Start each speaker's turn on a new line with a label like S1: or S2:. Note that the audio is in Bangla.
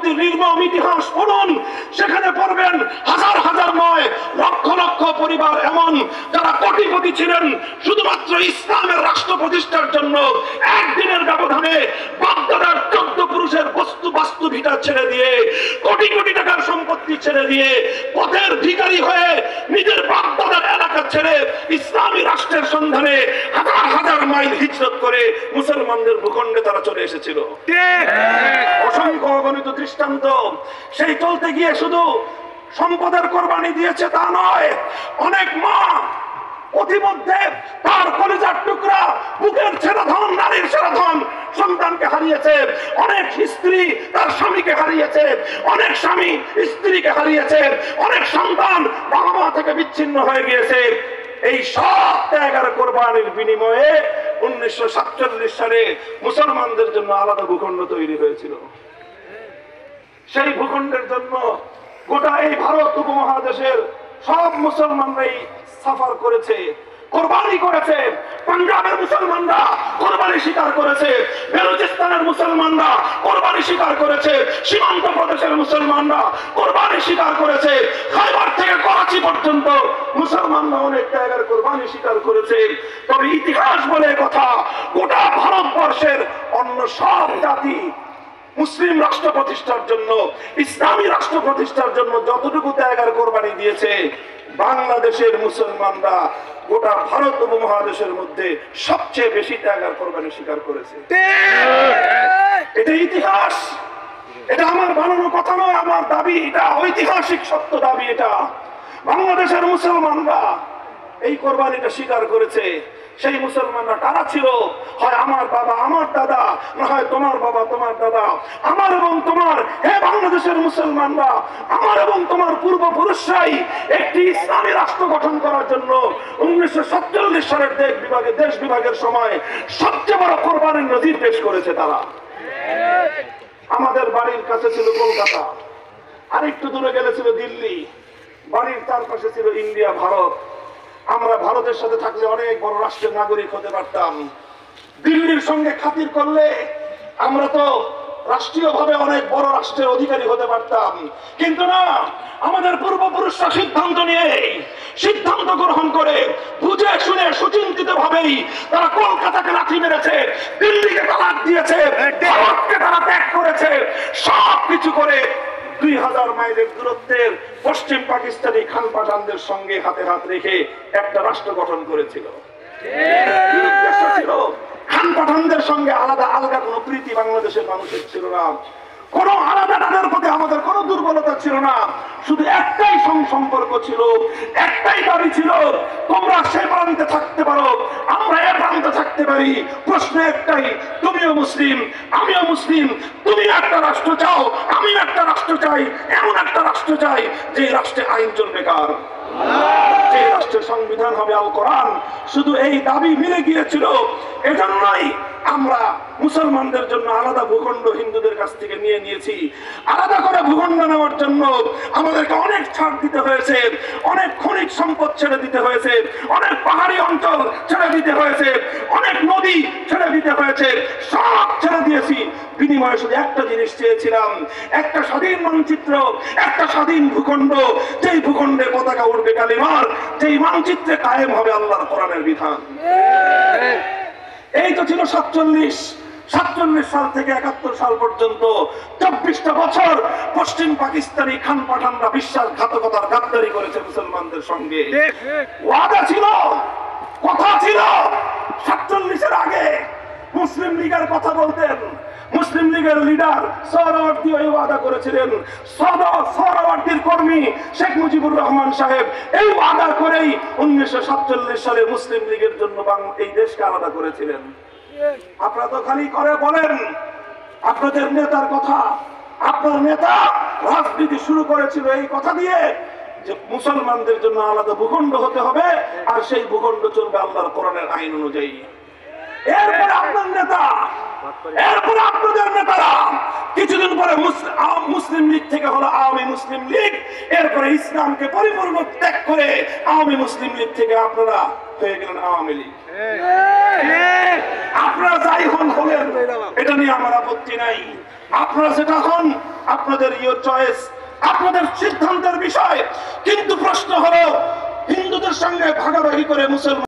S1: পরবর্তী নির্মম ইতিহাস পড়ুন, সেখানে পড়বেন হাজার হাজার নয় লক্ষ লক্ষ পরিবার এমন যারা কোটিপতি ছিলেন, শুধুমাত্র ইসলামের রাষ্ট্র প্রতিষ্ঠার জন্য একদিনের ব্যবধানে বাগদাদের 14 পুরুষের বাস্তু ভিটা ছেড়ে দিয়ে, কোটি কোটি টাকার সম্পত্তি ছেড়ে দিয়ে, পথের ভিখারি হয়ে নিজের বাগদাদের এলাকা ছেড়ে ইসলামী রাষ্ট্রের সন্ধানে হাজার হাজার মাইল হিজরত করে মুসলমানদের ভূখণ্ডে তারা চলে এসেছিল। অসংখ্য অগণিত দৃষ্টান্ত। সেই চলতে গিয়ে শুধু সম্পদের কোরবানি দিয়েছে তা নয়, অনেক মা অতিমধ্যে তার কলিজার টুকরা, বুকের ছেড়া ধন, নারীর ছেড়া ধন সন্তানকে হারিয়েছে, অনেক স্ত্রী তার স্বামীকে হারিয়েছে, অনেক স্বামী স্ত্রীকে হারিয়েছে, অনেক সন্তান বাবা মা থেকে বিচ্ছিন্ন হয়ে গিয়েছে। এই সব ত্যাগ আর কোরবানির বিনিময়ে 1947 সালে মুসলমানদের জন্য আলাদা ভূখণ্ড তৈরি হয়েছিল। সেই ভূখণ্ডের জন্য গোটা এই ভারত উপমহাদেশের সব মুসলমানরাই সাফার করেছে, কোরবানি করেছে। পাঞ্জাবের মুসলমানরা কোরবানি স্বীকার করেছে, বেলুচিস্তানের মুসলমানরা কোরবানি স্বীকার করেছে, সীমান্ত প্রদেশের মুসলমানরা কোরবানি স্বীকার করেছে, খাইবার থেকে করাচি পর্যন্ত মুসলমানরা অনেক জায়গার কোরবানি স্বীকার করেছে। তবে ইতিহাস বলে কথা, গোটা ভারতবর্ষের অন্য সব জাতি মুসলিম রাষ্ট্র প্রতিষ্ঠার জন্য, ইসলামী রাষ্ট্র প্রতিষ্ঠার জন্য যতটুকু ত্যাগের কোরবানি দিয়েছে, বাংলাদেশের মুসলমানরা গোটা ভারত উপমহাদেশের মধ্যে সবচেয়ে বেশি ত্যাগের কোরবানি স্বীকার করেছে। এটা ইতিহাস, এটা আমার বানানো কথা নয়, আমার দাবি, এটা ঐতিহাসিক সত্য দাবি। এটা বাংলাদেশের মুসলমানরা এই কোরবানিটা স্বীকার করেছে। সেই মুসলমানরা কারা ছিল? হয় আমার বাবা, আমার দাদা, না হয় তোমার বাবা, তোমার দাদা। আমার এবং তোমার, হে বাংলাদেশের মুসলমানরা, আমার এবং তোমার পূর্বপুরুষরাই একটি ইসলামী রাষ্ট্র গঠন করার জন্য 1947 সালের দেশ বিভাগের সময় সবচেয়ে বড় কোরবানির নজির পেশ করেছে তারা। আমাদের বাড়ির কাছে ছিল কলকাতা, আরেকটু দূরে গেলে ছিল দিল্লি, বাড়ির চারপাশে ছিল ইন্ডিয়া, ভারত। আমরা ভারতের সাথে থাকলে অনেক বড় রাষ্ট্রের নাগরিক হতে পারতাম। দিল্লির সঙ্গে খাতির করলে আমরা তো রাষ্ট্রীয়ভাবে অনেক বড় রাষ্ট্রের অধিকারী হতে পারতাম। কিন্তু না, আমাদের পূর্বপুরুষরা সিদ্ধান্ত গ্রহণ করে বুঝে শুনে সুচিন্তিত ভাবেই তারা কলকাতাকে লাথি মেরেছে, দিল্লিকে তালাক দিয়েছে, ভারতকে তারা ত্যাগ করেছে। সব কিছু করে 2000 মাইলের দূরত্বের পশ্চিম পাকিস্তানি খান পাঠানদের সঙ্গে হাতে হাত রেখে একটা রাষ্ট্র গঠন করেছিল। উদ্দেশ্য ছিল, খান পাঠানদের সঙ্গে আলাদা আলগা কোনো প্রীতি বাংলাদেশের মানুষের ছিল না, কোন আলাদা তাদের প্রতি আমাদের কোন দুর্বলতা ছিল না। শুধু একটাই সম্পর্ক ছিল, একটাই দাবি ছিল, তোমরা সে প্রান্তে থাকতে পারো, আমরা এ প্রান্তে থাকতে পারি। প্রশ্ন একটাই, তুমিও মুসলিম, আমিও মুসলিম। তুমি একটা রাষ্ট্র চাও, আমি একটা রাষ্ট্র চাই, এমন একটা রাষ্ট্র চাই যে রাষ্ট্রে আইন চলবে কার, যে রাষ্ট্রের সংবিধান হবে আল কোরআন। শুধু এই দাবি মিলে গিয়েছিল। এজন্যই আমরা মুসলমানদের জন্য আলাদা ভূখণ্ড হিন্দুদের কাছ থেকে নিয়েছি। আলাদা করে ভূখণ্ড নেওয়ার জন্য আমাদেরকে অনেক ছাড় দিতে হয়েছে, অনেক খনিজ সম্পদ ছেড়ে দিতে হয়েছে, অনেক পাহাড়ি অঞ্চল ছেড়ে দিতে হয়েছে, অনেক নদী ছেড়ে দিতে হয়েছে। সব ছেড়ে দিয়েছি, বিনিময়ে শুধু একটা জিনিস চেয়েছিলাম, একটা স্বাধীন মানচিত্র, একটা স্বাধীন ভূখণ্ড, যেই ভূখণ্ডে পতাকা উঠবে কালিমার, যেই মানচিত্রে কায়েম হবে আল্লাহর কোরআনের বিধান। এই তো ছিল 47 সাল থেকে 71 সাল পর্যন্ত 24টা বছর পশ্চিম পাকিস্তানি খান পাঠানরা বিশ্বাসঘাতকতার গাদ্দারি করেছে মুসলমানদের সঙ্গে। ওয়াদা ছিল, কথা ছিল। 47-এর আগে মুসলিম লীগের কথা বলতেন, মুসলিম লীগের লিডার সোহরাওয়ার্দী ওই ওয়াদা করেছিলেন। সোহরাওয়ার্দীর কর্মী শেখ মুজিবুর রহমান সাহেব এই ওয়াদা করেই 1947 সালে মুসলিম লীগের জন্য এই দেশকে আলাদা করেছিলেন। আপনারা তো খালি করে বলেন আপনাদের নেতার কথা। আপনার নেতা রাজনীতি শুরু করেছিল এই কথা দিয়ে যে মুসলমানদের জন্য আলাদা ভূখণ্ড হতে হবে, আর সেই ভূখণ্ড চলবে আল্লাহর কোরআনের আইন অনুযায়ী। এরপরে আপনার নেতা, এরপরে আপনাদের নেতারা কিছুদিন পরে মুসলিম লীগ থেকে হলো আওয়ামী মুসলিম লীগ, এরপরে ইসলামকে পরিপূর্ণ ত্যাগ করে আওয়ামী মুসলিম লীগ থেকে আপনারা হয়ে গেলেন আওয়ামী লীগ। আপনারা যাই হন হলেন, এটা নিয়ে আমার আপত্তি নাই। আপনারা যেটা হন আপনাদের ইয়োর চয়েস, আপনাদের সিদ্ধান্তের বিষয়। কিন্তু প্রশ্ন হলো হিন্দুদের সঙ্গে ভাগাভাগি করে মুসলমান